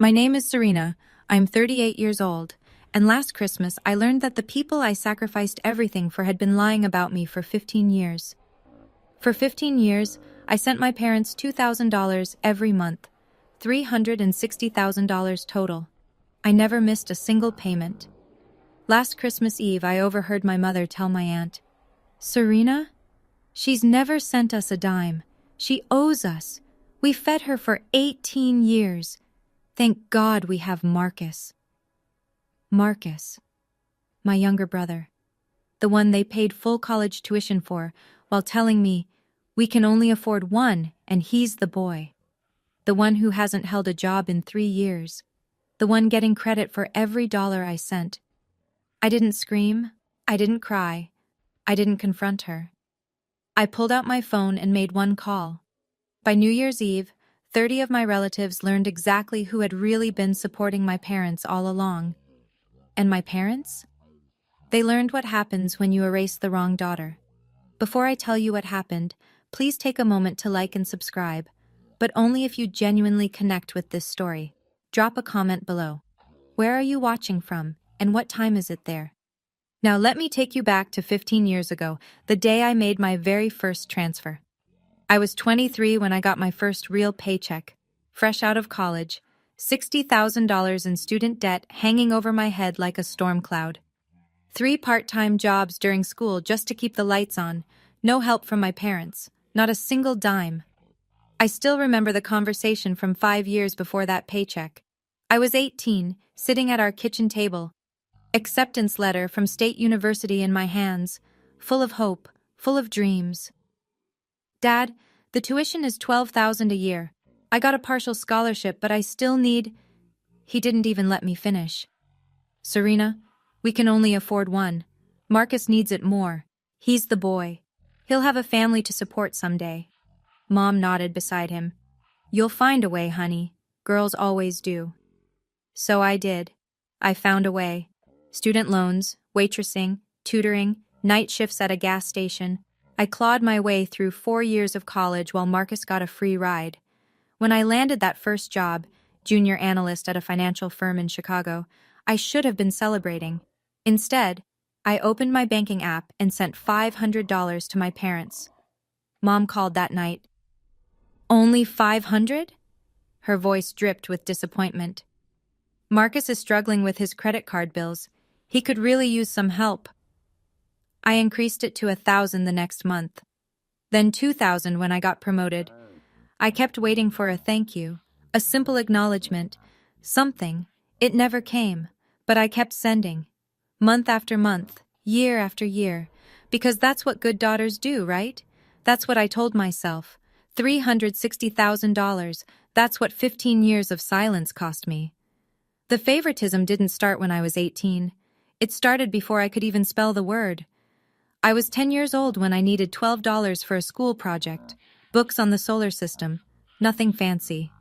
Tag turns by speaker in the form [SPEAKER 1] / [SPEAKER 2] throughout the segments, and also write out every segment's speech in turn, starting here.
[SPEAKER 1] My name is Serena. I'm 38 years old, and last Christmas I learned that the people I sacrificed everything for had been lying about me for 15 years. For 15 years, I sent my parents $2,000 every month, $360,000 total. I never missed a single payment. Last Christmas Eve, I overheard my mother tell my aunt, "Serena? She's never sent us a dime. She owes us. We fed her for 18 years. Thank God we have Marcus." Marcus, my younger brother, the one they paid full college tuition for, while telling me, "We can only afford one, and he's the boy." The one who hasn't held a job in 3 years. The one getting credit for every dollar I sent. I didn't scream. I didn't cry. I didn't confront her. I pulled out my phone and made one call. By New Year's Eve, 30 of my relatives learned exactly who had really been supporting my parents all along. And my parents? They learned what happens when you erase the wrong daughter. Before I tell you what happened, please take a moment to like and subscribe, but only if you genuinely connect with this story. Drop a comment below. Where are you watching from, and what time is it there? Now let me take you back to 15 years ago, the day I made my very first transfer. I was 23 when I got my first real paycheck, fresh out of college, $60,000 in student debt hanging over my head like a storm cloud. 3 part-time jobs during school just to keep the lights on, no help from my parents, not a single dime. I still remember the conversation from 5 years before that paycheck. I was 18, sitting at our kitchen table, acceptance letter from State University in my hands, full of hope, full of dreams. "Dad, the tuition is $12,000 a year. I got a partial scholarship, but I still need—" He didn't even let me finish. "Serena, we can only afford one. Marcus needs it more. He's the boy. He'll have a family to support someday." Mom nodded beside him. "You'll find a way, honey. Girls always do." So I did. I found a way. Student loans, waitressing, tutoring, night shifts at a gas station. I clawed my way through 4 years of college while Marcus got a free ride. When I landed that first job, junior analyst at a financial firm in Chicago, I should have been celebrating. Instead, I opened my banking app and sent $500 to my parents. Mom called that night. "Only 500?" Her voice dripped with disappointment. "Marcus is struggling with his credit card bills. He could really use some help." I increased it to 1,000 the next month. Then 2,000 when I got promoted. I kept waiting for a thank you, a simple acknowledgement, something. It never came, but I kept sending. Month after month, year after year, because that's what good daughters do, right? That's what I told myself. $360,000, that's what 15 years of silence cost me. The favoritism didn't start when I was 18. It started before I could even spell the word. I was 10 years old when I needed $12 for a school project, books on the solar system, nothing fancy.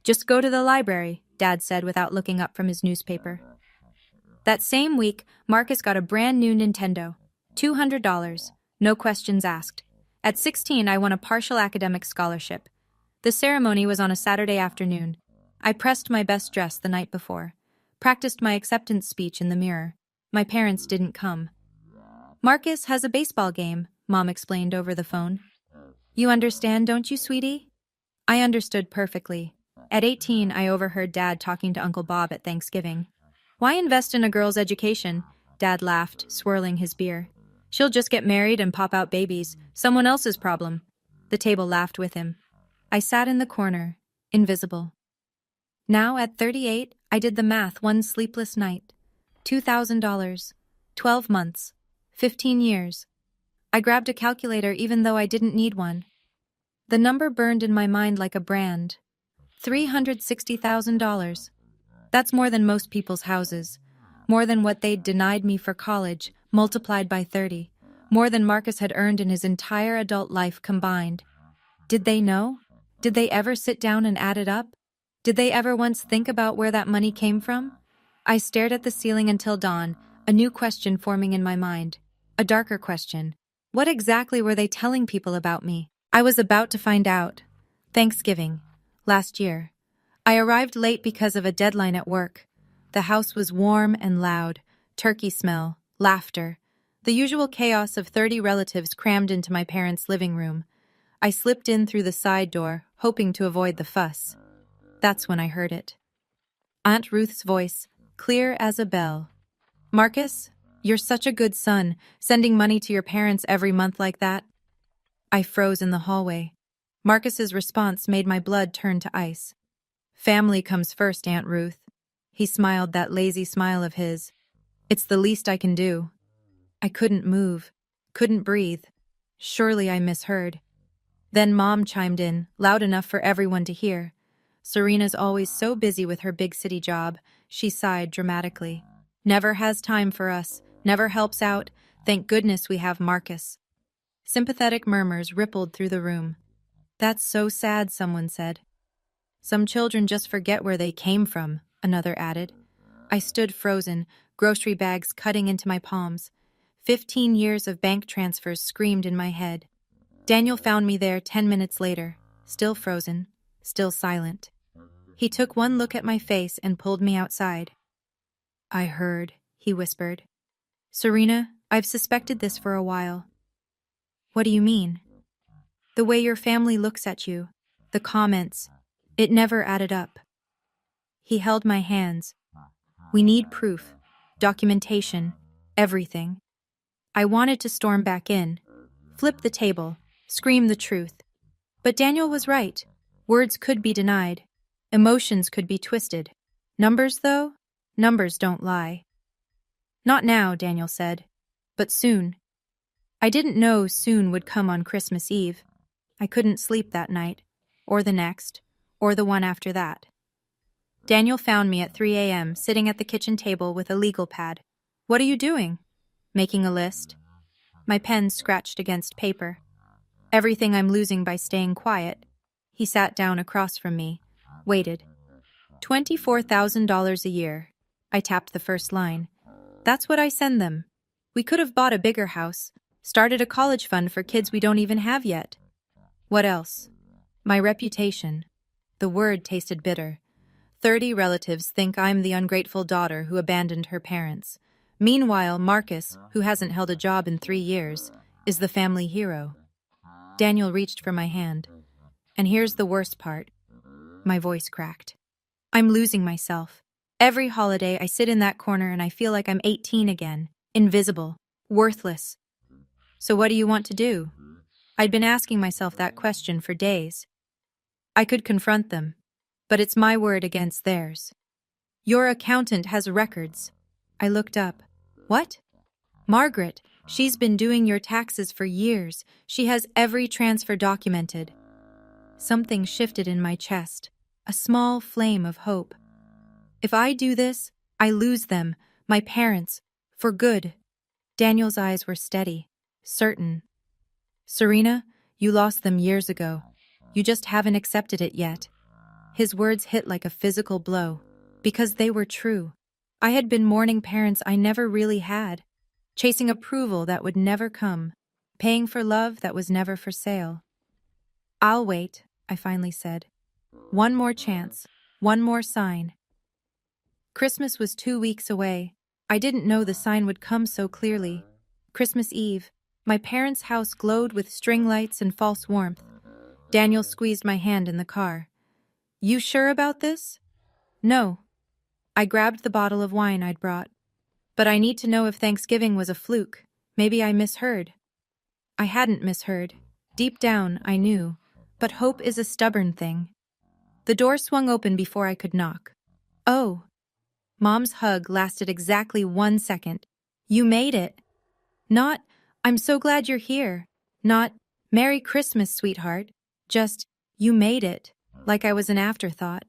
[SPEAKER 1] "Just go to the library," Dad said without looking up from his newspaper. That same week, Marcus got a brand new Nintendo, $200, no questions asked. At 16, I won a partial academic scholarship. The ceremony was on a Saturday afternoon. I pressed my best dress the night before, practiced my acceptance speech in the mirror. My parents didn't come. "Marcus has a baseball game," Mom explained over the phone. "You understand, don't you, sweetie?" I understood perfectly. At 18, I overheard Dad talking to Uncle Bob at Thanksgiving. "Why invest in a girl's education?" Dad laughed, swirling his beer. "She'll just get married and pop out babies. Someone else's problem." The table laughed with him. I sat in the corner, invisible. Now, at 38, I did the math one sleepless night. $2,000, 12 months, 15 years. I grabbed a calculator even though I didn't need one. The number burned in my mind like a brand. $360,000. That's more than most people's houses. More than what they'd denied me for college, multiplied by 30. More than Marcus had earned in his entire adult life combined. Did they know? Did they ever sit down and add it up? Did they ever once think about where that money came from? I stared at the ceiling until dawn, a new question forming in my mind. A darker question. What exactly were they telling people about me? I was about to find out. Thanksgiving. Last year. I arrived late because of a deadline at work. The house was warm and loud, turkey smell, laughter, the usual chaos of 30 relatives crammed into my parents' living room. I slipped in through the side door, hoping to avoid the fuss. That's when I heard it. Aunt Ruth's voice, clear as a bell. "Marcus, you're such a good son, sending money to your parents every month like that." I froze in the hallway. Marcus's response made my blood turn to ice. "Family comes first, Aunt Ruth." He smiled that lazy smile of his. "It's the least I can do." I couldn't move, couldn't breathe. Surely I misheard. Then Mom chimed in, loud enough for everyone to hear. "Serena's always so busy with her big city job," she sighed dramatically. "Never has time for us, never helps out. Thank goodness we have Marcus." Sympathetic murmurs rippled through the room. "That's so sad," someone said. "Some children just forget where they came from," another added. I stood frozen, grocery bags cutting into my palms. 15 years of bank transfers screamed in my head. Daniel found me there 10 minutes later, still frozen, still silent. He took one look at my face and pulled me outside. "I heard," he whispered. "Serena, I've suspected this for a while." "What do you mean?" "The way your family looks at you, the comments, it never added up." He held my hands. "We need proof, documentation, everything." I wanted to storm back in, flip the table, scream the truth. But Daniel was right. Words could be denied. Emotions could be twisted. Numbers, though? Numbers don't lie. "Not now," Daniel said. "But soon." I didn't know soon would come on Christmas Eve. I couldn't sleep that night, or the next, or the one after that. Daniel found me at 3 a.m. sitting at the kitchen table with a legal pad. "What are you doing?" "Making a list." My pen scratched against paper. "Everything I'm losing by staying quiet." He sat down across from me, waited. $24,000 a year. I tapped the first line. "That's what I send them. We could have bought a bigger house, started a college fund for kids we don't even have yet." "What else?" "My reputation." The word tasted bitter. 30 relatives think I'm the ungrateful daughter who abandoned her parents. Meanwhile, Marcus, who hasn't held a job in 3 years, is the family hero. Daniel reached for my hand. "And here's the worst part." My voice cracked. "I'm losing myself. Every holiday I sit in that corner and I feel like I'm 18 again, invisible, worthless." "So what do you want to do?" I'd been asking myself that question for days. I could confront them, but it's my word against theirs. "Your accountant has records." I looked up. "What?" "Margaret, she's been doing your taxes for years. She has every transfer documented." Something shifted in my chest, a small flame of hope. "If I do this, I lose them, my parents, for good." Daniel's eyes were steady, certain. "Serena, you lost them years ago. You just haven't accepted it yet." His words hit like a physical blow, because they were true. I had been mourning parents I never really had, chasing approval that would never come, paying for love that was never for sale. "I'll wait," I finally said. "One more chance, one more sign." Christmas was 2 weeks away. I didn't know the sign would come so clearly. Christmas Eve, my parents' house glowed with string lights and false warmth. Daniel squeezed my hand in the car. "You sure about this?" "No." I grabbed the bottle of wine I'd brought. "But I need to know if Thanksgiving was a fluke. Maybe I misheard." I hadn't misheard. Deep down, I knew. But hope is a stubborn thing. The door swung open before I could knock. "Oh." Mom's hug lasted exactly 1 second. "You made it." Not, "I'm so glad you're here." Not, "Merry Christmas, sweetheart." Just, "You made it," like I was an afterthought.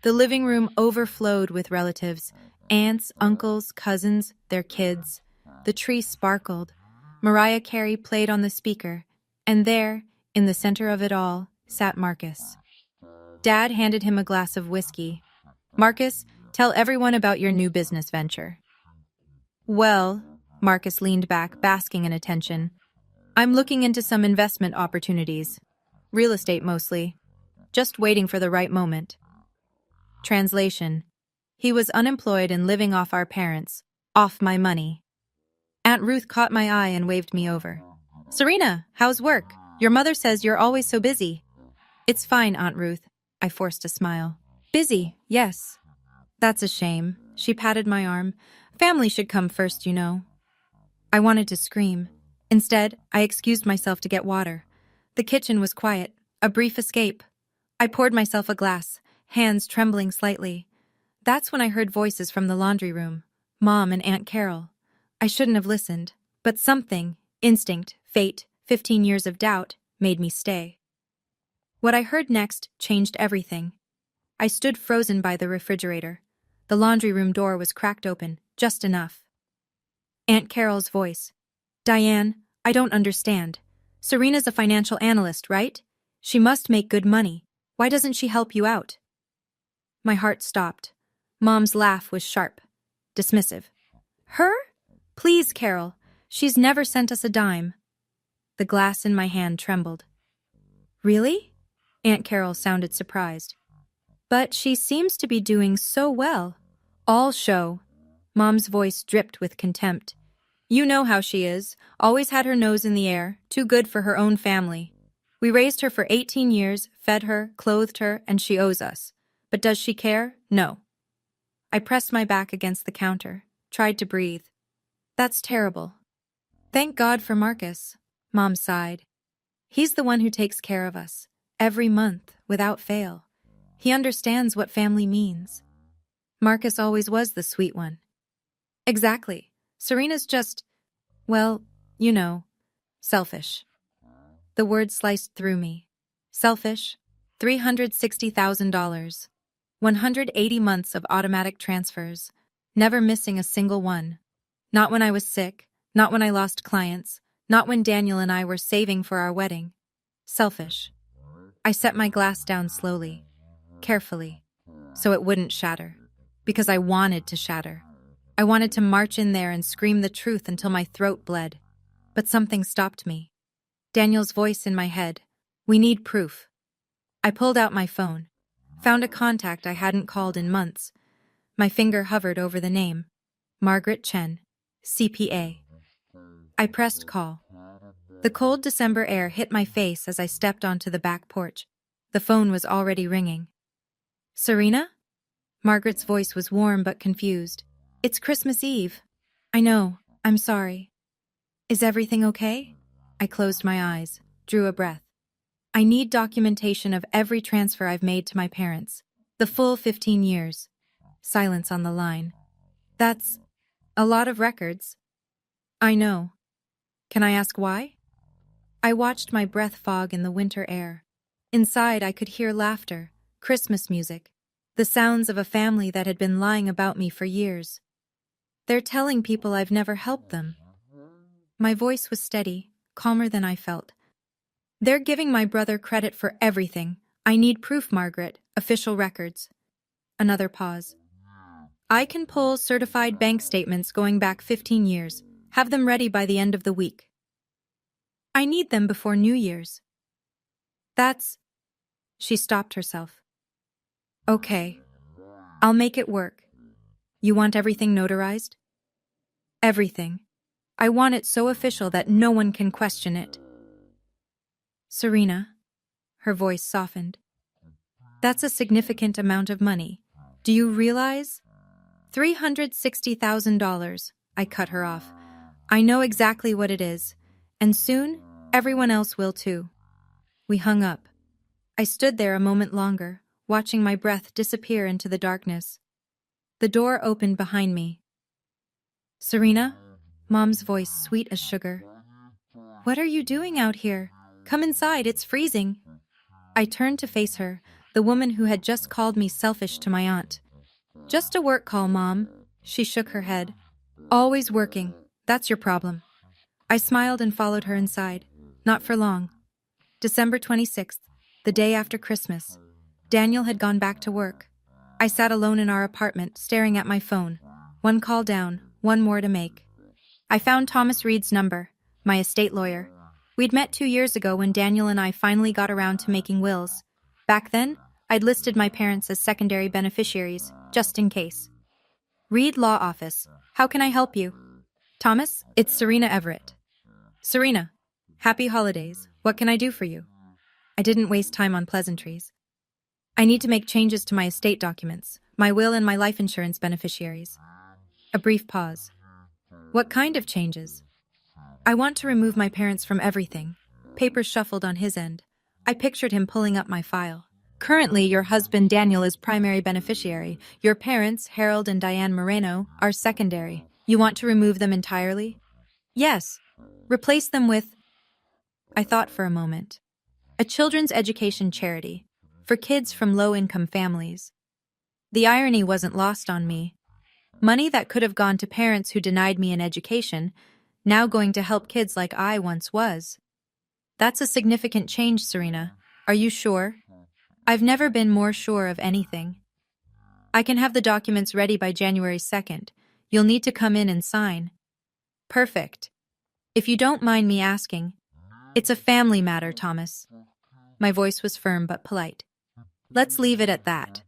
[SPEAKER 1] The living room overflowed with relatives, aunts, uncles, cousins, their kids. The tree sparkled. Mariah Carey played on the speaker, and there, in the center of it all, sat Marcus. Dad handed him a glass of whiskey. "Marcus, tell everyone about your new business venture." "Well," Marcus leaned back, basking in attention, "I'm looking into some investment opportunities. Real estate mostly. Just waiting for the right moment." Translation: he was unemployed and living off our parents, off my money. Aunt Ruth caught my eye and waved me over. Serena, how's work? Your mother says you're always so busy. It's fine, Aunt Ruth. I forced a smile. Busy, yes. That's a shame. She patted my arm. Family should come first, you know. I wanted to scream. Instead, I excused myself to get water. The kitchen was quiet, a brief escape. I poured myself a glass, hands trembling slightly. That's when I heard voices from the laundry room. Mom and Aunt Carol. I shouldn't have listened, but something, instinct, fate, 15 years of doubt, made me stay. What I heard next changed everything. I stood frozen by the refrigerator. The laundry room door was cracked open, just enough. Aunt Carol's voice. Diane, I don't understand. Serena's a financial analyst, right? She must make good money. Why doesn't she help you out? My heart stopped. Mom's laugh was sharp, dismissive. Her? Please, Carol. She's never sent us a dime. The glass in my hand trembled. Really? Aunt Carol sounded surprised. But she seems to be doing so well. All show. Mom's voice dripped with contempt. You know how she is. Always had her nose in the air, too good for her own family. We raised her for 18 years, fed her, clothed her, and she owes us. But does she care? No. I pressed my back against the counter, tried to breathe. That's terrible. Thank God for Marcus, Mom sighed. He's the one who takes care of us, every month, without fail. He understands what family means. Marcus always was the sweet one. Exactly. Serena's just, well, you know, selfish. The word sliced through me. Selfish, $360,000. 180 months of automatic transfers, never missing a single one. Not when I was sick, not when I lost clients, not when Daniel and I were saving for our wedding. Selfish. I set my glass down slowly, carefully, so it wouldn't shatter. Because I wanted to shatter. I wanted to march in there and scream the truth until my throat bled. But something stopped me. Daniel's voice in my head. We need proof. I pulled out my phone. Found a contact I hadn't called in months. My finger hovered over the name. Margaret Chen, CPA. I pressed call. The cold December air hit my face as I stepped onto the back porch. The phone was already ringing. Serena? Margaret's voice was warm but confused. It's Christmas Eve. I know. I'm sorry. Is everything okay? I closed my eyes, drew a breath. I need documentation of every transfer I've made to my parents. The full 15 years. Silence on the line. That's a lot of records. I know. Can I ask why? I watched my breath fog in the winter air. Inside, I could hear laughter, Christmas music, the sounds of a family that had been lying about me for years. They're telling people I've never helped them. My voice was steady, calmer than I felt. They're giving my brother credit for everything. I need proof, Margaret. Official records. Another pause. I can pull certified bank statements going back 15 years. Have them ready by the end of the week. I need them before New Year's. That's... She stopped herself. Okay. I'll make it work. You want everything notarized? Everything. I want it so official that no one can question it. Serena. Her voice softened. That's a significant amount of money. Do you realize? $360,000. I cut her off. I know exactly what it is. And soon, everyone else will too. We hung up. I stood there a moment longer, watching my breath disappear into the darkness. The door opened behind me. Serena? Mom's voice sweet as sugar. What are you doing out here? Come inside, it's freezing. I turned to face her, the woman who had just called me selfish to my aunt. Just a work call, Mom. She shook her head. Always working. That's your problem. I smiled and followed her inside. Not for long. December 26th, the day after Christmas. Daniel had gone back to work. I sat alone in our apartment, staring at my phone. One call down, one more to make. I found Thomas Reed's number, my estate lawyer. We'd met 2 years ago when Daniel and I finally got around to making wills. Back then, I'd listed my parents as secondary beneficiaries, just in case. Reed Law Office. How can I help you? Thomas, it's Serena Everett. Serena, happy holidays. What can I do for you? I didn't waste time on pleasantries. I need to make changes to my estate documents, my will and my life insurance beneficiaries. A brief pause. What kind of changes? I want to remove my parents from everything. Papers shuffled on his end. I pictured him pulling up my file. Currently, your husband Daniel is primary beneficiary. Your parents, Harold and Diane Moreno, are secondary. You want to remove them entirely? Yes. Replace them with... I thought for a moment. A children's education charity for kids from low-income families. The irony wasn't lost on me. Money that could have gone to parents who denied me an education, now going to help kids like I once was. That's a significant change, Serena. Are you sure? I've never been more sure of anything. I can have the documents ready by January 2nd. You'll need to come in and sign. Perfect. If you don't mind me asking, it's a family matter, Thomas. My voice was firm but polite. Let's leave it at that.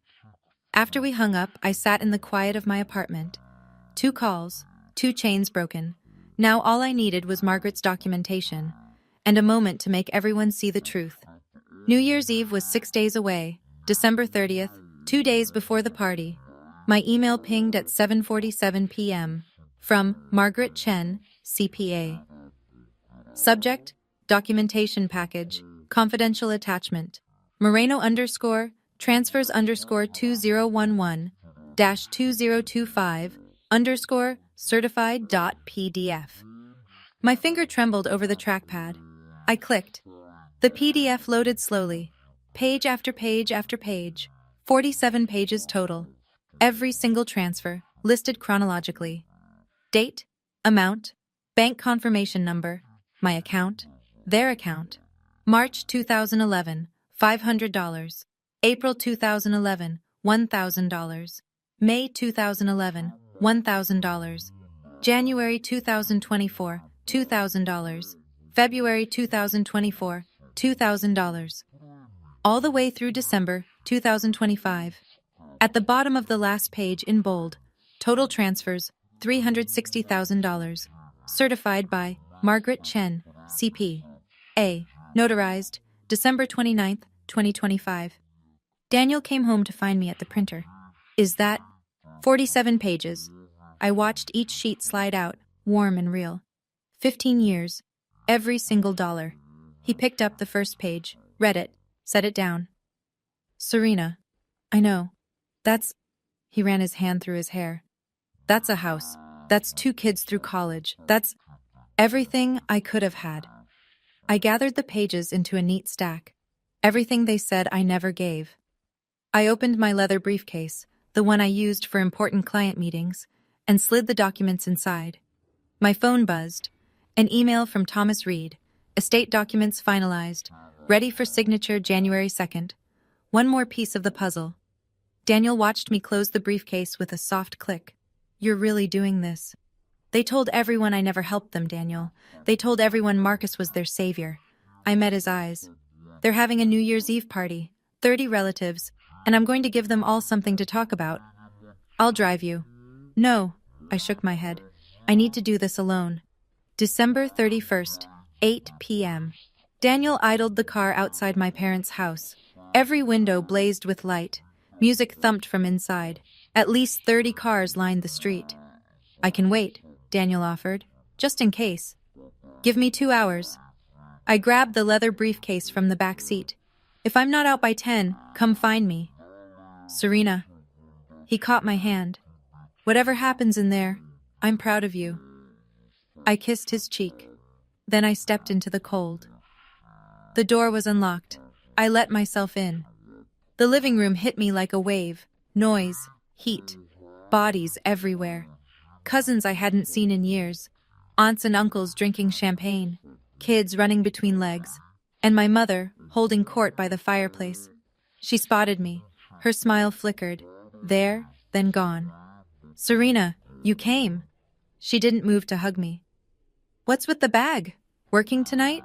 [SPEAKER 1] After we hung up, I sat in the quiet of my apartment. 2 calls, 2 chains broken. Now all I needed was Margaret's documentation, and a moment to make everyone see the truth. New Year's Eve was 6 days away, December 30th, 2 days before the party. My email pinged at 7:47 p.m. from Margaret Chen, CPA. Subject, documentation package, confidential attachment. Moreno _transfers _2011-2025 certified.pdf. My finger trembled over the trackpad. I clicked. The PDF loaded slowly, page after page after page, 47 pages total. Every single transfer, listed chronologically. Date, amount, bank confirmation number, my account, their account. March 2011, $500. April 2011, $1,000. May 2011, $1,000. January 2024, $2,000. February 2024, $2,000. All the way through December 2025. At the bottom of the last page in bold, total transfers, $360,000. Certified by Margaret Chen, CP. A. Notarized, December 29th, 2025. Daniel came home to find me at the printer. Is that 47 pages? I watched each sheet slide out, warm and real. 15 years. Every single dollar. He picked up the first page, read it, set it down. Serena. I know. That's... He ran his hand through his hair. That's a house. That's 2 kids through college. That's everything I could have had. I gathered the pages into a neat stack. Everything they said I never gave. I opened my leather briefcase, the one I used for important client meetings, and slid the documents inside. My phone buzzed. An email from Thomas Reed. Estate documents finalized. Ready for signature January 2nd. One more piece of the puzzle. Daniel watched me close the briefcase with a soft click. You're really doing this. They told everyone I never helped them, Daniel. They told everyone Marcus was their savior. I met his eyes. They're having a New Year's Eve party, 30 relatives, and I'm going to give them all something to talk about. I'll drive you. No, I shook my head. I need to do this alone. December 31st, 8 p.m. Daniel idled the car outside my parents' house. Every window blazed with light. Music thumped from inside. At least 30 cars lined the street. I can wait, Daniel offered, just in case. Give me 2 hours. I grabbed the leather briefcase from the back seat. If I'm not out by 10, come find me. Serena. He caught my hand. Whatever happens in there, I'm proud of you. I kissed his cheek. Then I stepped into the cold. The door was unlocked. I let myself in. The living room hit me like a wave. Noise, heat, bodies everywhere. Cousins I hadn't seen in years. Aunts and uncles drinking champagne. Kids running between legs. And my mother holding court by the fireplace. She spotted me. Her smile flickered. There, then gone. Serena, you came. She didn't move to hug me. What's with the bag? Working tonight?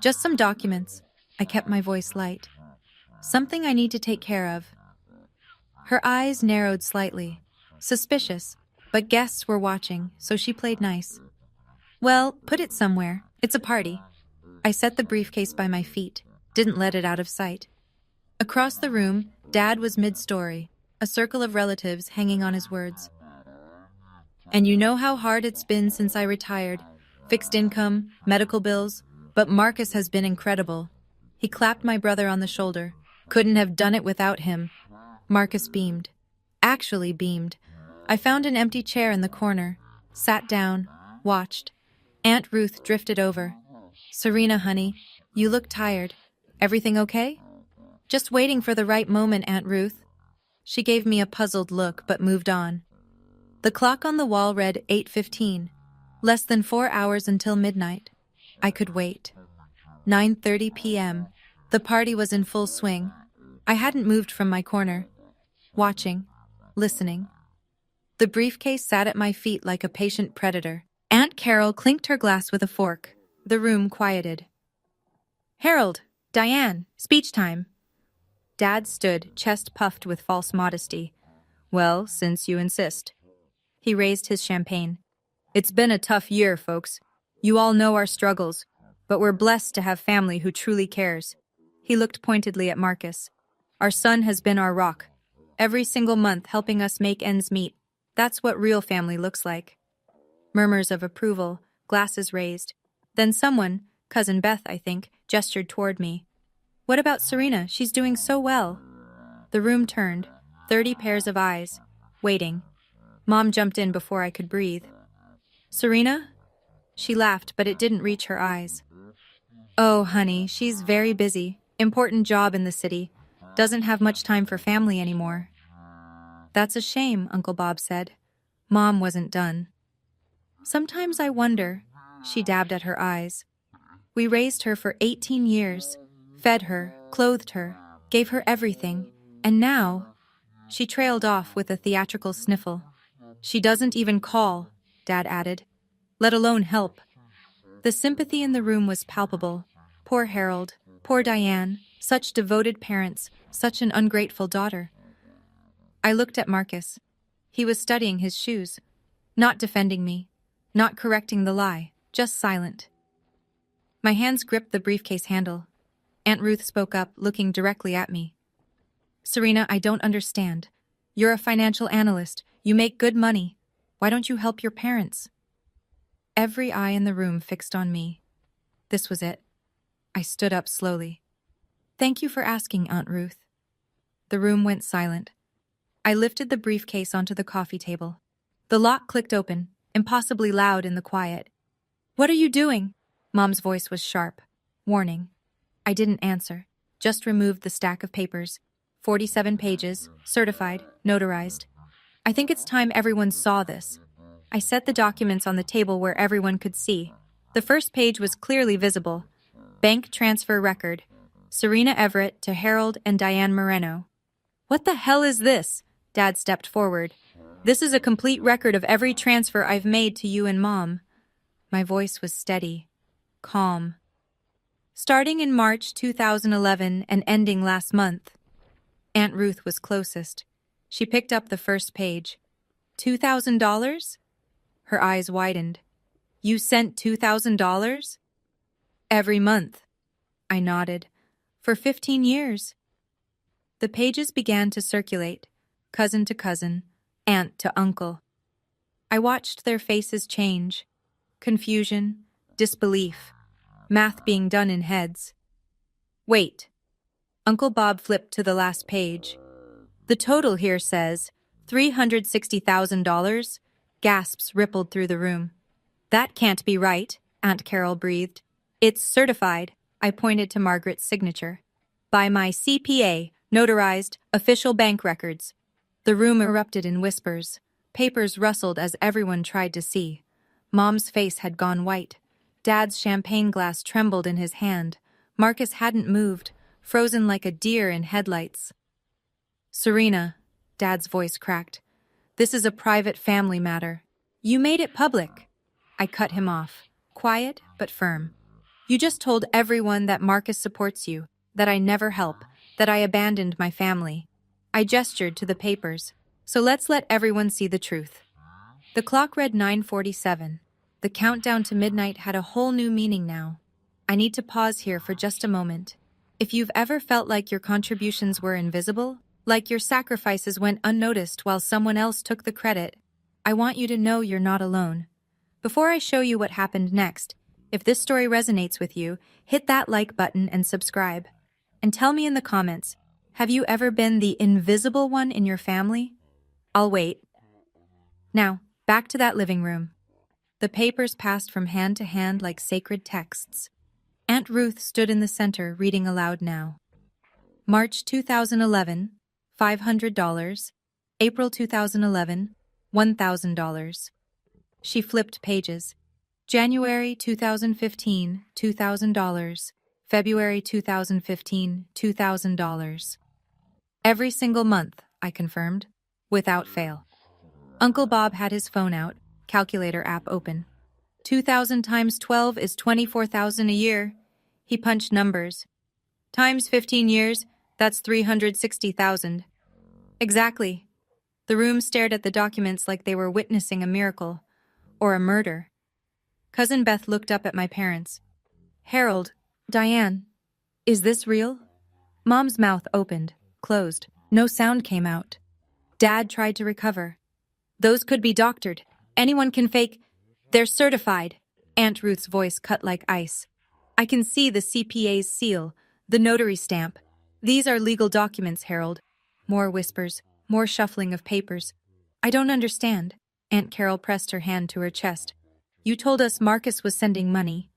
[SPEAKER 1] Just some documents. I kept my voice light. Something I need to take care of. Her eyes narrowed slightly. Suspicious, but guests were watching, so she played nice. Well, put it somewhere. It's a party. I set the briefcase by my feet, didn't let it out of sight. Across the room, Dad was mid-story, a circle of relatives hanging on his words. And you know how hard it's been since I retired. Fixed income, medical bills, but Marcus has been incredible. He clapped my brother on the shoulder. Couldn't have done it without him. Marcus beamed. Actually beamed. I found an empty chair in the corner, sat down, watched. Aunt Ruth drifted over. Serena, honey, you look tired. Everything okay? Just waiting for the right moment, Aunt Ruth. She gave me a puzzled look but moved on. The clock on the wall read 8:15. Less than 4 hours until midnight. I could wait. 9:30 p.m. The party was in full swing. I hadn't moved from my corner. Watching. Listening. The briefcase sat at my feet like a patient predator. Aunt Carol clinked her glass with a fork. The room quieted. Harold, Diane, speech time. Dad stood, chest puffed with false modesty. Well, since you insist. He raised his champagne. It's been a tough year, folks. You all know our struggles, but we're blessed to have family who truly cares. He looked pointedly at Marcus. Our son has been our rock. Every single month helping us make ends meet. That's what real family looks like. Murmurs of approval, glasses raised. Then someone, Cousin Beth, I think, gestured toward me. What about Serena? She's doing so well. The room turned, 30 pairs of eyes, waiting. Mom jumped in before I could breathe. Serena? She laughed, but it didn't reach her eyes. Oh, honey, she's very busy. Important job in the city. Doesn't have much time for family anymore. That's a shame, Uncle Bob said. Mom wasn't done. Sometimes I wonder, she dabbed at her eyes. We raised her for 18 years, fed her, clothed her, gave her everything, and now... She trailed off with a theatrical sniffle. She doesn't even call, Dad added, let alone help. The sympathy in the room was palpable. Poor Harold, poor Diane, such devoted parents, such an ungrateful daughter. I looked at Marcus. He was studying his shoes, not defending me, not correcting the lie, just silent. My hands gripped the briefcase handle. Aunt Ruth spoke up, looking directly at me. Serena, I don't understand. You're a financial analyst. You make good money. Why don't you help your parents? Every eye in the room fixed on me. This was it. I stood up slowly. Thank you for asking, Aunt Ruth. The room went silent. I lifted the briefcase onto the coffee table. The lock clicked open, impossibly loud in the quiet. What are you doing? Mom's voice was sharp. Warning. I didn't answer, just removed the stack of papers. 47 pages, certified, notarized. I think it's time everyone saw this. I set the documents on the table where everyone could see. The first page was clearly visible. Bank transfer record. Serena Everett to Harold and Diane Moreno. What the hell is this? Dad stepped forward. This is a complete record of every transfer I've made to you and Mom. My voice was steady, calm. Starting in March 2011 and ending last month. Aunt Ruth was closest. She picked up the first page. $2,000? Her eyes widened. You sent $2,000? Every month. I nodded. For 15 years. The pages began to circulate, cousin to cousin, aunt to uncle. I watched their faces change. Confusion, disbelief, math being done in heads. Wait. Uncle Bob flipped to the last page. The total here says $360,000. Gasps rippled through the room. That can't be right, Aunt Carol breathed. It's certified, I pointed to Margaret's signature. By my CPA, notarized, official bank records. The room erupted in whispers. Papers rustled as everyone tried to see. Mom's face had gone white. Dad's champagne glass trembled in his hand. Marcus hadn't moved, frozen like a deer in headlights. Serena, Dad's voice cracked. This is a private family matter. You made it public. I cut him off, quiet but firm. You just told everyone that Marcus supports you, that I never help, that I abandoned my family. I gestured to the papers. So let's let everyone see the truth. The clock read 9:47. The countdown to midnight had a whole new meaning now. I need to pause here for just a moment. If you've ever felt like your contributions were invisible, like your sacrifices went unnoticed while someone else took the credit, I want you to know you're not alone. Before I show you what happened next, if this story resonates with you, hit that like button and subscribe. And tell me in the comments, have you ever been the invisible one in your family? I'll wait. Now, back to that living room. The papers passed from hand to hand like sacred texts. Aunt Ruth stood in the center, reading aloud now. March 2011, $500. April 2011, $1,000. She flipped pages. January 2015, $2,000. February 2015, $2,000. Every single month, I confirmed, without fail. Uncle Bob had his phone out, calculator app open. 2,000 times 12 is 24,000 a year. He punched numbers. Times 15 years, that's 360,000. Exactly. The room stared at the documents like they were witnessing a miracle, or a murder. Cousin Beth looked up at my parents. Harold, Diane, is this real? Mom's mouth opened, closed. No sound came out. Dad tried to recover. Those could be doctored. Anyone can fake. They're certified. Aunt Ruth's voice cut like ice. I can see the CPA's seal, the notary stamp. These are legal documents, Harold. More whispers, more shuffling of papers. I don't understand. Aunt Carol pressed her hand to her chest. You told us Marcus was sending money.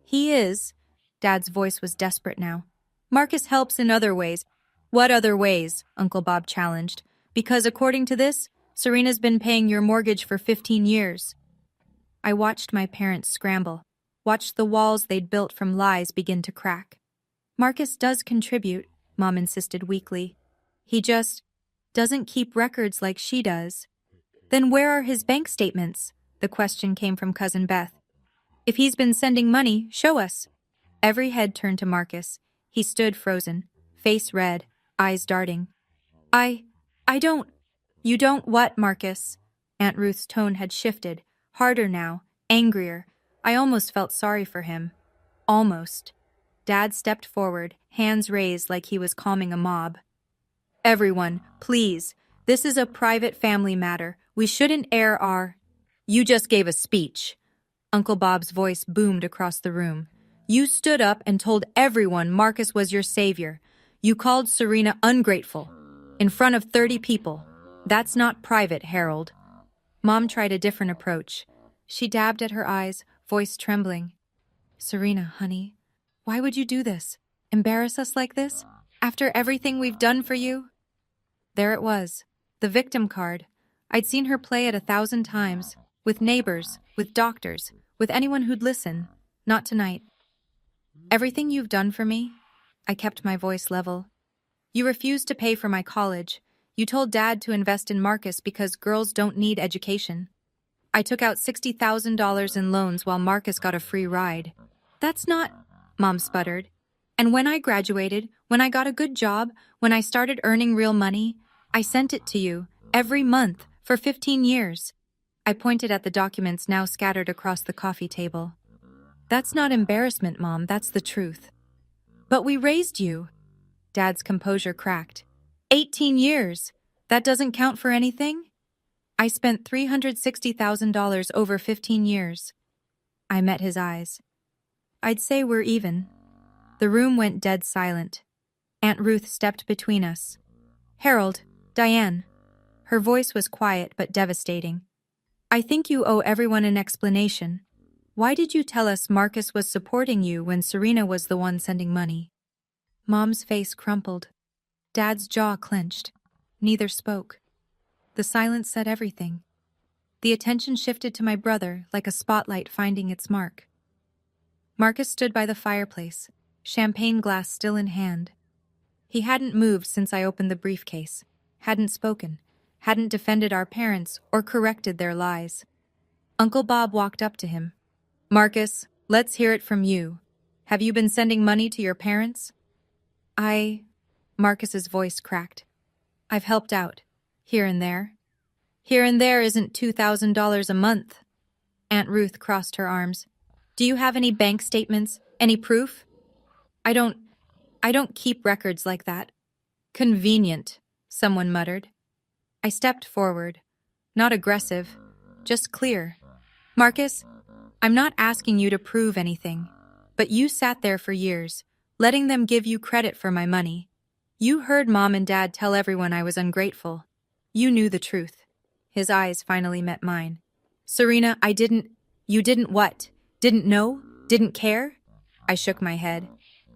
[SPEAKER 1] He is. Dad's voice was desperate now. Marcus helps in other ways. What other ways? Uncle Bob challenged. Because according to this, Serena's been paying your mortgage for 15 years. I watched my parents scramble, watched the walls they'd built from lies begin to crack. Marcus does contribute, Mom insisted weakly. He just doesn't keep records like she does. Then where are his bank statements? The question came from Cousin Beth. If he's been sending money, show us. Every head turned to Marcus. He stood frozen, face red, eyes darting. I don't. You don't what, Marcus? Aunt Ruth's tone had shifted, harder now, angrier. I almost felt sorry for him. Almost. Dad stepped forward, hands raised like he was calming a mob. Everyone, please. This is a private family matter. We shouldn't air our... You just gave a speech. Uncle Bob's voice boomed across the room. You stood up and told everyone Marcus was your savior. You called Serena ungrateful. In front of 30 people. That's not private, Harold. Mom tried a different approach. She dabbed at her eyes, voice trembling. Serena, honey, why would you do this? Embarrass us like this? After everything we've done for you? There it was. The victim card. I'd seen her play it 1,000 times. With neighbors, with doctors, with anyone who'd listen. Not tonight. Everything you've done for me? I kept my voice level. You refused to pay for my college. You told Dad to invest in Marcus because girls don't need education. I took out $60,000 in loans while Marcus got a free ride. That's not... Mom sputtered. And when I graduated, when I got a good job, when I started earning real money, I sent it to you, every month, for 15 years. I pointed at the documents now scattered across the coffee table. That's not embarrassment, Mom, that's the truth. But we raised you. Dad's composure cracked. 18 years. That doesn't count for anything? I spent $360,000 over 15 years. I met his eyes. I'd say we're even. The room went dead silent. Aunt Ruth stepped between us. Harold, Diane. Her voice was quiet but devastating. I think you owe everyone an explanation. Why did you tell us Marcus was supporting you when Serena was the one sending money? Mom's face crumpled. Dad's jaw clenched. Neither spoke. The silence said everything. The attention shifted to my brother like a spotlight finding its mark. Marcus stood by the fireplace, champagne glass still in hand. He hadn't moved since I opened the briefcase, hadn't spoken, hadn't defended our parents or corrected their lies. Uncle Bob walked up to him. Marcus, let's hear it from you. Have you been sending money to your parents? Marcus's voice cracked. I've helped out. Here and there. Here and there isn't $2,000 a month. Aunt Ruth crossed her arms. Do you have any bank statements? Any proof? I don't keep records like that. Convenient, someone muttered. I stepped forward. Not aggressive, just clear. Marcus, I'm not asking you to prove anything, but you sat there for years, letting them give you credit for my money. You heard Mom and Dad tell everyone I was ungrateful. You knew the truth. His eyes finally met mine. Serena, You didn't what? Didn't know? Didn't care? I shook my head.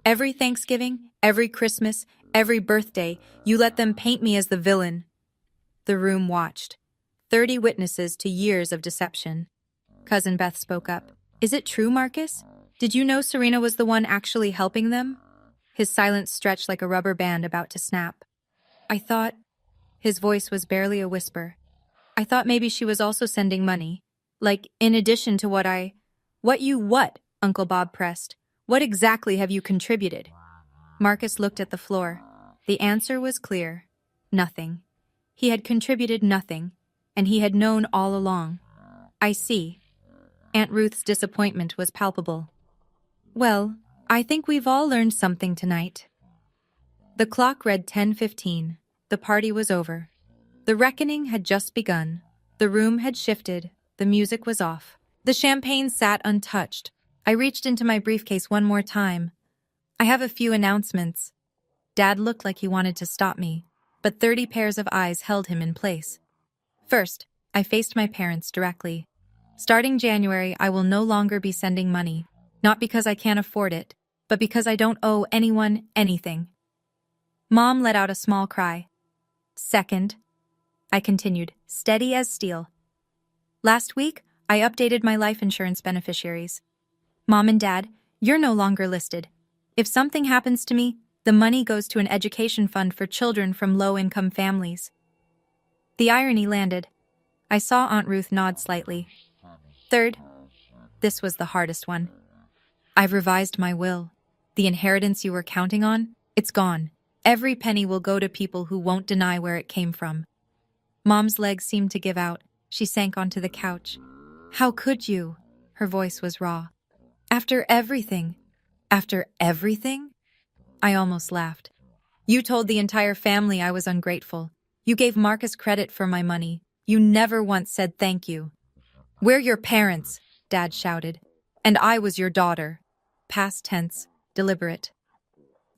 [SPEAKER 1] Every Thanksgiving, every Christmas, every birthday, you let them paint me as the villain. The room watched. 30 witnesses to years of deception. Cousin Beth spoke up. Is it true, Marcus? Did you know Serena was the one actually helping them? His silence stretched like a rubber band about to snap. I thought... His voice was barely a whisper. I thought maybe she was also sending money. Like, in addition to what, Uncle Bob pressed. What exactly have you contributed? Marcus looked at the floor. The answer was clear. Nothing. He had contributed nothing, and he had known all along. I see. Aunt Ruth's disappointment was palpable. Well, I think we've all learned something tonight. The clock read 10:15. The party was over. The reckoning had just begun. The room had shifted. The music was off. The champagne sat untouched. I reached into my briefcase one more time. I have a few announcements. Dad looked like he wanted to stop me, but 30 pairs of eyes held him in place. First, I faced my parents directly. Starting January, I will no longer be sending money, not because I can't afford it, but because I don't owe anyone anything. Mom let out a small cry. Second, I continued, steady as steel. Last week, I updated my life insurance beneficiaries. Mom and Dad, you're no longer listed. If something happens to me, the money goes to an education fund for children from low-income families. The irony landed. I saw Aunt Ruth nod slightly. Third, this was the hardest one. I've revised my will. The inheritance you were counting on, it's gone. Every penny will go to people who won't deny where it came from. Mom's legs seemed to give out. She sank onto the couch. How could you? Her voice was raw. After everything? After everything? I almost laughed. You told the entire family I was ungrateful. You gave Marcus credit for my money. You never once said thank you. We're your parents, Dad shouted. And I was your daughter. Past tense, deliberate.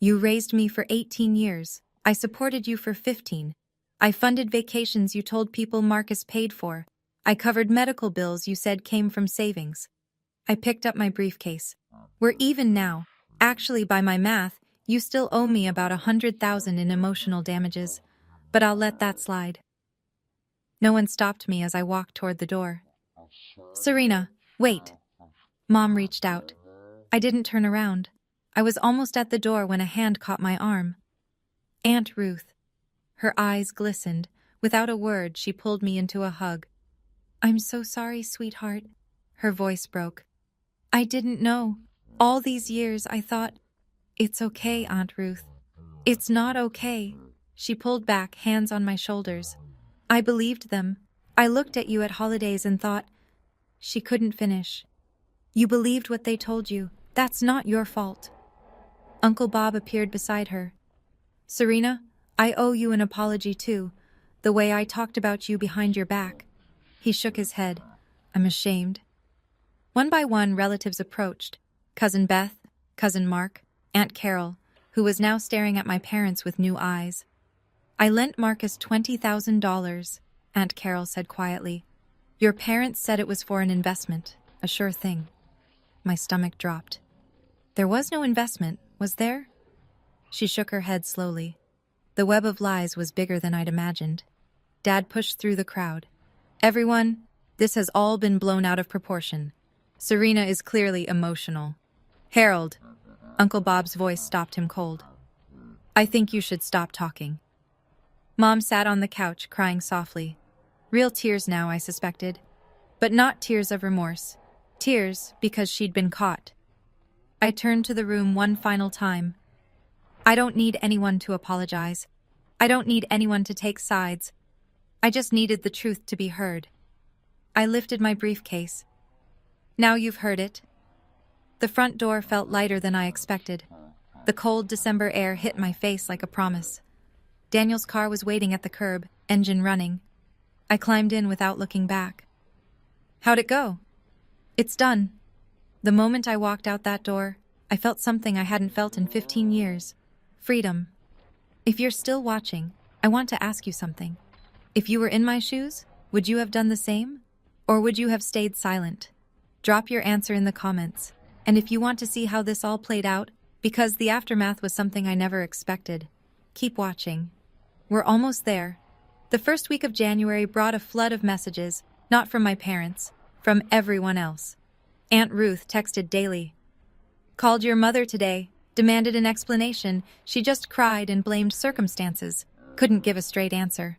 [SPEAKER 1] You raised me for 18 years. I supported you for 15. I funded vacations you told people Marcus paid for. I covered medical bills you said came from savings. I picked up my briefcase. We're even now. Actually, by my math, you still owe me about $100,000 in emotional damages, but I'll let that slide. No one stopped me as I walked toward the door. Serena, wait. Mom reached out. I didn't turn around. I was almost at the door when a hand caught my arm. Aunt Ruth. Her eyes glistened. Without a word, she pulled me into a hug. I'm so sorry, sweetheart. Her voice broke. I didn't know. All these years I thought, it's okay, Aunt Ruth. It's not okay. She pulled back, hands on my shoulders. I believed them. I looked at you at holidays and thought, she couldn't finish. You believed what they told you. That's not your fault. Uncle Bob appeared beside her. Serena, I owe you an apology too, the way I talked about you behind your back. He shook his head. I'm ashamed. One by one, relatives approached. Cousin Beth, Cousin Mark, Aunt Carol, who was now staring at my parents with new eyes. I lent Marcus $20,000, Aunt Carol said quietly. Your parents said it was for an investment, a sure thing. My stomach dropped. There was no investment, was there? She shook her head slowly. The web of lies was bigger than I'd imagined. Dad pushed through the crowd. Everyone, this has all been blown out of proportion. Serena is clearly emotional. Harold, Uncle Bob's voice stopped him cold. I think you should stop talking. Mom sat on the couch, crying softly. Real tears now, I suspected. But not tears of remorse. Tears because she'd been caught. I turned to the room one final time. I don't need anyone to apologize. I don't need anyone to take sides. I just needed the truth to be heard. I lifted my briefcase. Now you've heard it. The front door felt lighter than I expected. The cold December air hit my face like a promise. Daniel's car was waiting at the curb, engine running. I climbed in without looking back. How'd it go? It's done. The moment I walked out that door, I felt something I hadn't felt in 15 years. Freedom. If you're still watching, I want to ask you something. If you were in my shoes, would you have done the same? Or would you have stayed silent? Drop your answer in the comments. And if you want to see how this all played out, because the aftermath was something I never expected, keep watching. We're almost there. The first week of January brought a flood of messages, not from my parents, from everyone else. Aunt Ruth texted daily. Called your mother today, demanded an explanation. She just cried and blamed circumstances. Couldn't give a straight answer.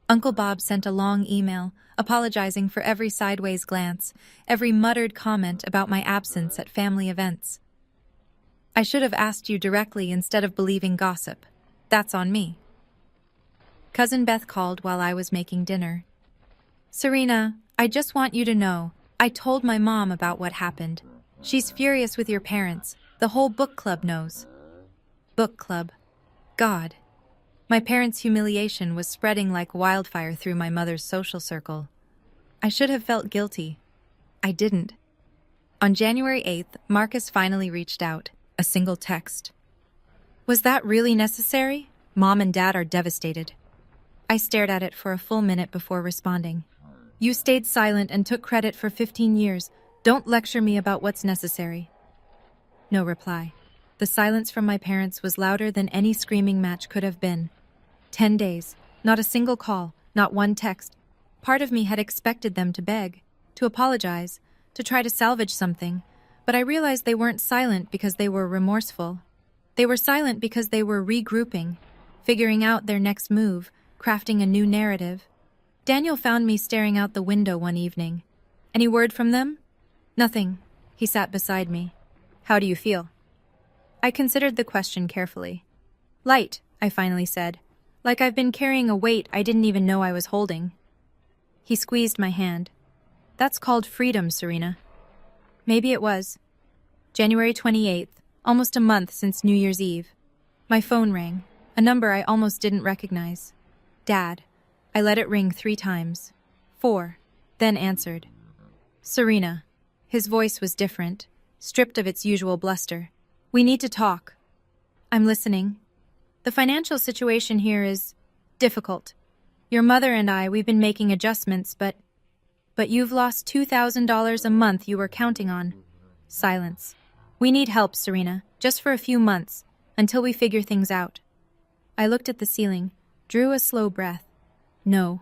[SPEAKER 1] Uncle Bob sent a long email, apologizing for every sideways glance, every muttered comment about my absence at family events. I should have asked you directly instead of believing gossip. That's on me. Cousin Beth called while I was making dinner. Serena, I just want you to know, I told my mom about what happened. She's furious with your parents. The whole book club knows. Book club. God. My parents' humiliation was spreading like wildfire through my mother's social circle. I should have felt guilty. I didn't. On January 8th, Marcus finally reached out. A single text. Was that really necessary? Mom and Dad are devastated. I stared at it for a full minute before responding. You stayed silent and took credit for 15 years. Don't lecture me about what's necessary. No reply. The silence from my parents was louder than any screaming match could have been. 10 days. Not a single call. Not one text. Part of me had expected them to beg, to apologize, to try to salvage something, but I realized they weren't silent because they were remorseful. They were silent because they were regrouping, figuring out their next move, crafting a new narrative. Daniel found me staring out the window one evening. Any word from them? Nothing. He sat beside me. How do you feel? I considered the question carefully. Light, I finally said, like I've been carrying a weight I didn't even know I was holding. He squeezed my hand. That's called freedom, Serena. Maybe it was. January 28th, almost a month since New Year's Eve. My phone rang, a number I almost didn't recognize. Dad. I let it ring 3 times. 4, then answered. Serena. His voice was different, stripped of its usual bluster. We need to talk. I'm listening. The financial situation here is difficult. Your mother and we've been making adjustments, but you've lost $2,000 a month you were counting on. Silence. We need help, Serena, just for a few months, until we figure things out. I looked at the ceiling, drew a slow breath. No.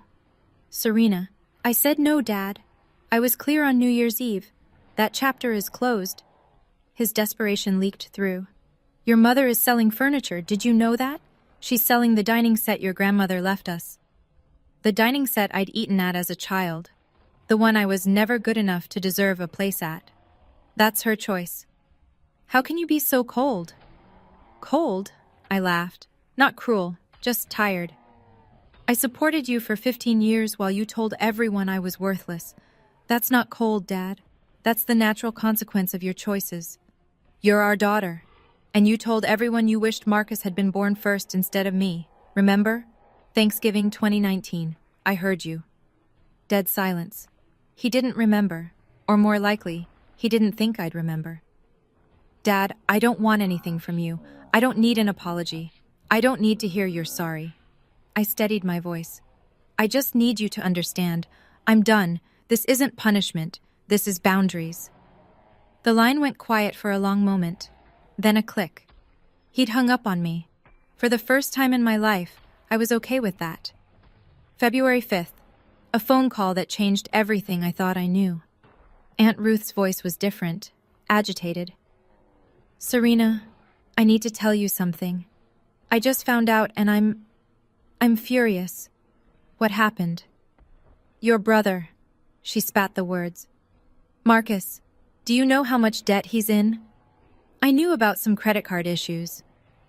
[SPEAKER 1] Serena. I said no, Dad. I was clear on New Year's Eve. That chapter is closed. His desperation leaked through. Your mother is selling furniture, did you know that? She's selling the dining set your grandmother left us. The dining set I'd eaten at as a child. The one I was never good enough to deserve a place at. That's her choice. How can you be so cold? Cold? I laughed. Not cruel, just tired. I supported you for 15 years while you told everyone I was worthless. That's not cold, Dad. That's the natural consequence of your choices. You're our daughter, and you told everyone you wished Marcus had been born first instead of me. Remember? Thanksgiving 2019. I heard you. Dead silence. He didn't remember, or more likely, he didn't think I'd remember. Dad, I don't want anything from you. I don't need an apology. I don't need to hear you're sorry. I steadied my voice. I just need you to understand. I'm done. This isn't punishment. This is boundaries. The line went quiet for a long moment, then a click. He'd hung up on me. For the first time in my life, I was okay with that. February 5th, a phone call that changed everything I thought I knew. Aunt Ruth's voice was different, agitated. Serena, I need to tell you something. I just found out and I'm furious. What happened? Your brother. She spat the words. Marcus, do you know how much debt he's in? I knew about some credit card issues.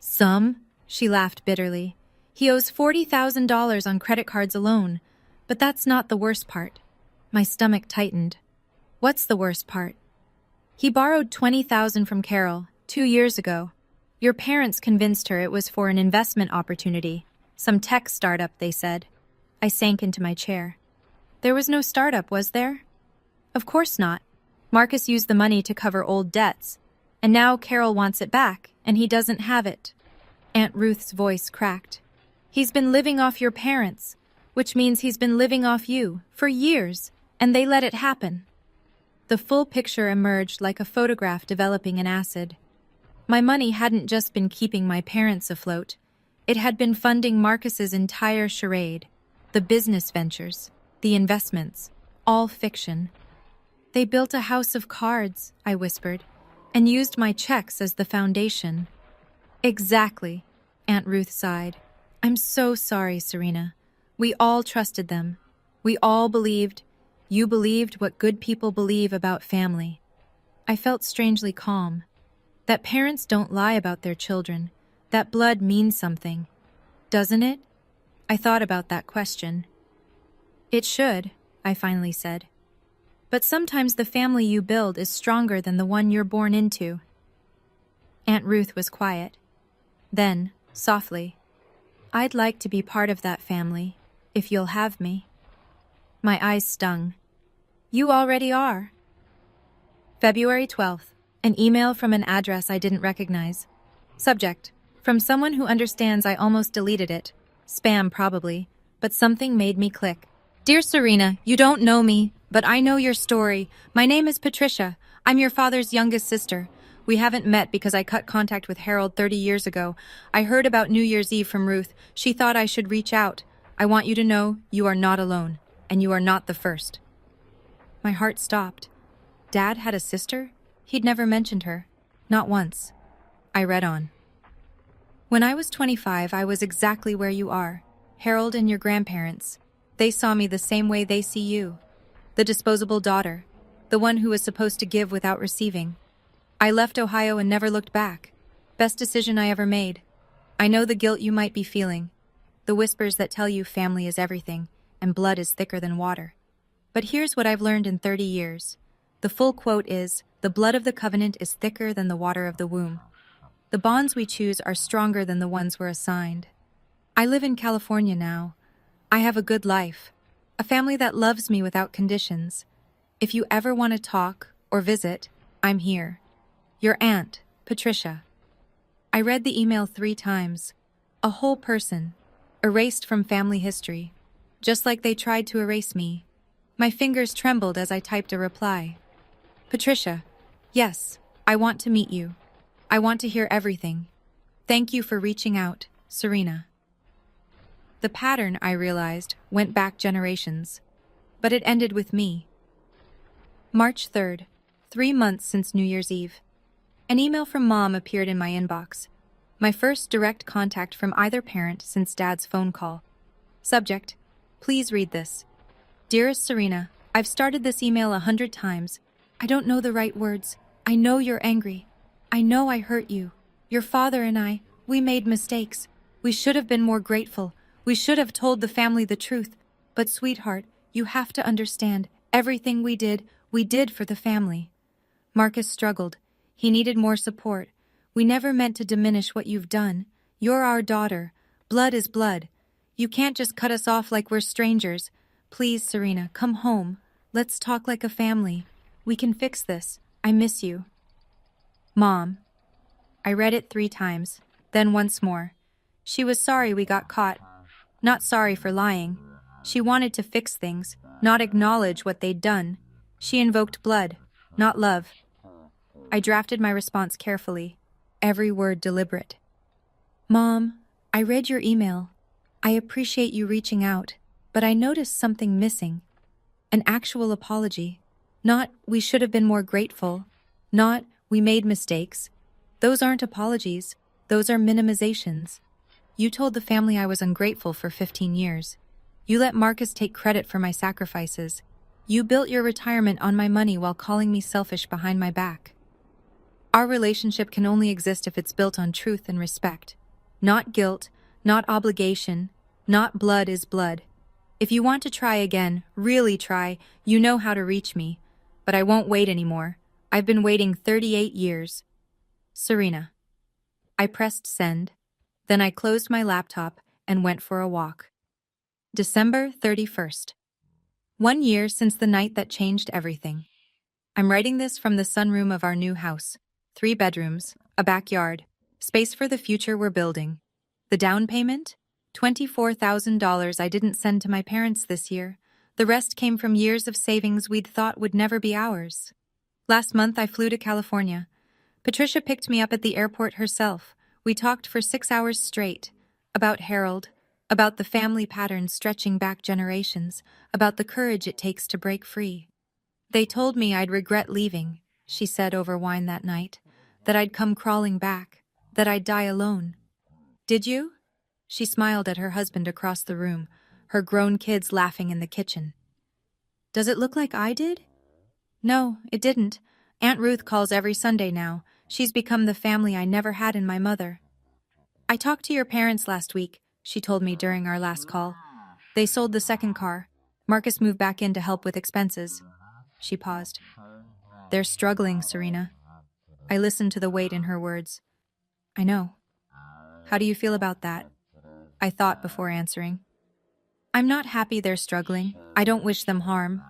[SPEAKER 1] Some? She laughed bitterly. He owes $40,000 on credit cards alone. But that's not the worst part. My stomach tightened. What's the worst part? He borrowed $20,000 from Carol 2 years ago. Your parents convinced her it was for an investment opportunity. Some tech startup, they said. I sank into my chair. There was no startup, was there? Of course not. Marcus used the money to cover old debts. And now Carol wants it back, and he doesn't have it. Aunt Ruth's voice cracked. He's been living off your parents, which means he's been living off you for years, and they let it happen. The full picture emerged like a photograph developing in acid. My money hadn't just been keeping my parents afloat. It had been funding Marcus's entire charade. The business ventures, the investments, all fiction. They built a house of cards, I whispered, and used my checks as the foundation. Exactly, Aunt Ruth sighed. I'm so sorry, Serena. We all trusted them. We all believed. You believed what good people believe about family. I felt strangely calm. That parents don't lie about their children. That blood means something. Doesn't it? I thought about that question. It should, I finally said. But sometimes the family you build is stronger than the one you're born into. Aunt Ruth was quiet. Then, softly, I'd like to be part of that family, if you'll have me. My eyes stung. You already are. February 12th. An email from an address I didn't recognize. Subject: from someone who understands I almost deleted it. Spam probably, but something made me click. Dear Serena, you don't know me, but I know your story. My name is Patricia. I'm your father's youngest sister. We haven't met because I cut contact with Harold 30 years ago. I heard about New Year's Eve from Ruth. She thought I should reach out. I want you to know you are not alone, and you are not the first. My heart stopped. Dad had a sister? He'd never mentioned her. Not once. I read on. When I was 25, I was exactly where you are. Harold and your grandparents. They saw me the same way they see you. The disposable daughter. The one who was supposed to give without receiving. I left Ohio and never looked back. Best decision I ever made. I know the guilt you might be feeling. The whispers that tell you family is everything, and blood is thicker than water. But here's what I've learned in 30 years. The full quote is, the blood of the covenant is thicker than the water of the womb. The bonds we choose are stronger than the ones we're assigned. I live in California now. I have a good life. A family that loves me without conditions. If you ever want to talk or visit, I'm here. Your aunt, Patricia. I read the email 3 times. A whole person, erased from family history, just like they tried to erase me. My fingers trembled as I typed a reply. Patricia, yes, I want to meet you. I want to hear everything. Thank you for reaching out, Serena. The pattern, I realized, went back generations. But it ended with me. March 3rd, 3 months since New Year's Eve. An email from Mom appeared in my inbox. My first direct contact from either parent since Dad's phone call. Subject: please read this. Dearest Serena, I've started this email 100 times. I don't know the right words. I know you're angry. I know I hurt you. Your father and I, we made mistakes. We should have been more grateful. We should have told the family the truth. But sweetheart, you have to understand, everything we did for the family. Marcus struggled. He needed more support. We never meant to diminish what you've done. You're our daughter. Blood is blood. You can't just cut us off like we're strangers. Please, Serena, come home. Let's talk like a family. We can fix this. I miss you. Mom. I read it 3 times, then once more. She was sorry we got caught. Not sorry for lying. She wanted to fix things, not acknowledge what they'd done. She invoked blood, not love. I drafted my response carefully, every word deliberate. Mom, I read your email. I appreciate you reaching out, but I noticed something missing. An actual apology. Not, we should have been more grateful. Not, we made mistakes. Those aren't apologies. Those are minimizations. You told the family I was ungrateful for 15 years. You let Marcus take credit for my sacrifices. You built your retirement on my money while calling me selfish behind my back. Our relationship can only exist if it's built on truth and respect. Not guilt, not obligation, not blood is blood. If you want to try again, really try, you know how to reach me. But I won't wait anymore. I've been waiting 38 years. Serena. I pressed send. Then I closed my laptop and went for a walk. December 31st. 1 year since the night that changed everything. I'm writing this from the sunroom of our new house. 3 bedrooms, a backyard, space for the future we're building. The down payment? $24,000 I didn't send to my parents this year. The rest came from years of savings we'd thought would never be ours. Last month I flew to California. Patricia picked me up at the airport herself. We talked for 6 hours straight. About Harold, about the family patterns stretching back generations, about the courage it takes to break free. They told me I'd regret leaving, she said over wine that night, that I'd come crawling back, that I'd die alone. Did you? She smiled at her husband across the room, her grown kids laughing in the kitchen. Does it look like I did? No, it didn't. Aunt Ruth calls every Sunday now. She's become the family I never had in my mother. I talked to your parents last week, she told me during our last call. They sold the second car. Marcus moved back in to help with expenses. She paused. They're struggling, Serena. I listened to the weight in her words. I know. How do you feel about that? I thought before answering. I'm not happy they're struggling. I don't wish them harm.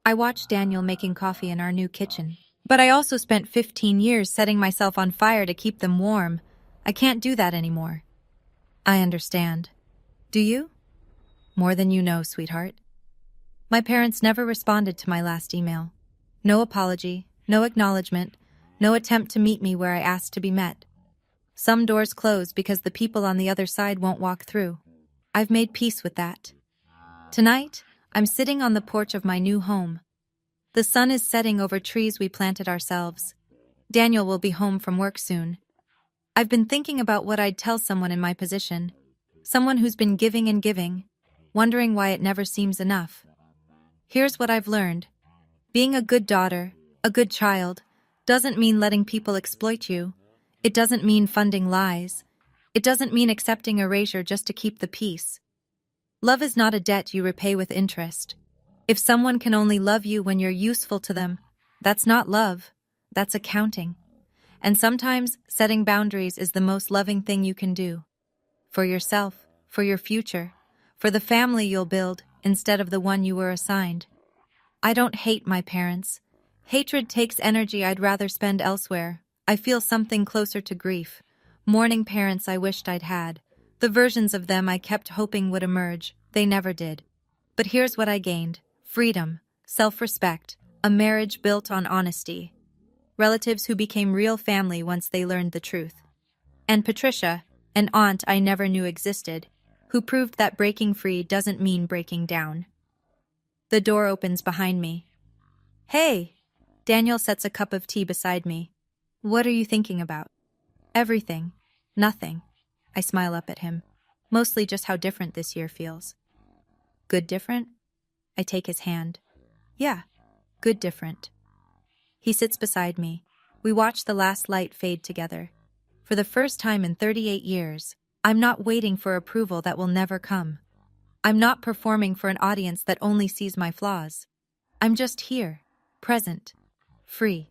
[SPEAKER 1] I watched Daniel making coffee in our new kitchen. But I also spent 15 years setting myself on fire to keep them warm. I can't do that anymore. I understand. Do you? More than you know, sweetheart. My parents never responded to my last email. No apology, no acknowledgement, no attempt to meet me where I asked to be met. Some doors close because the people on the other side won't walk through. I've made peace with that. Tonight, I'm sitting on the porch of my new home. The sun is setting over trees we planted ourselves. Daniel will be home from work soon. I've been thinking about what I'd tell someone in my position, someone who's been giving and giving, wondering why it never seems enough. Here's what I've learned. Being a good daughter, a good child, doesn't mean letting people exploit you. It doesn't mean funding lies. It doesn't mean accepting erasure just to keep the peace. Love is not a debt you repay with interest. If someone can only love you when you're useful to them, that's not love, that's accounting. And sometimes setting boundaries is the most loving thing you can do. For yourself, for your future, for the family you'll build instead of the one you were assigned. I don't hate my parents. Hatred takes energy I'd rather spend elsewhere. I feel something closer to grief. Mourning parents I wished I'd had. The versions of them I kept hoping would emerge. They never did. But here's what I gained. Freedom, self-respect, a marriage built on honesty. Relatives who became real family once they learned the truth. And Patricia, an aunt I never knew existed, who proved that breaking free doesn't mean breaking down. The door opens behind me. Hey! Daniel sets a cup of tea beside me. What are you thinking about? Everything. Nothing. I smile up at him. Mostly just how different this year feels. Good different? I take his hand. Yeah, good different. He sits beside me. We watch the last light fade together. For the first time in 38 years, I'm not waiting for approval that will never come. I'm not performing for an audience that only sees my flaws. I'm just here, present, free.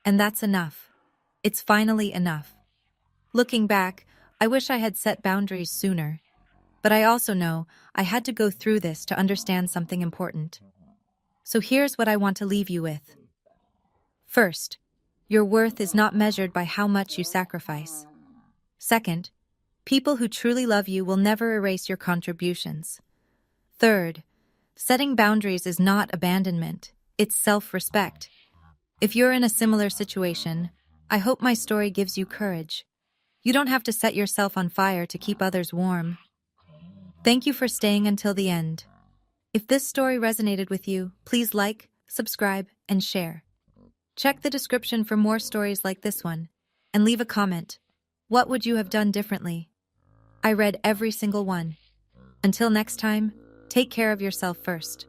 [SPEAKER 1] And that's enough. It's finally enough. Looking back, I wish I had set boundaries sooner. But I also know I had to go through this to understand something important. So here's what I want to leave you with. First, your worth is not measured by how much you sacrifice. Second, people who truly love you will never erase your contributions. Third, setting boundaries is not abandonment, it's self-respect. If you're in a similar situation, I hope my story gives you courage. You don't have to set yourself on fire to keep others warm. Thank you for staying until the end. If this story resonated with you, please like, subscribe, and share. Check the description for more stories like this one, and leave a comment. What would you have done differently? I read every single one. Until next time, take care of yourself first.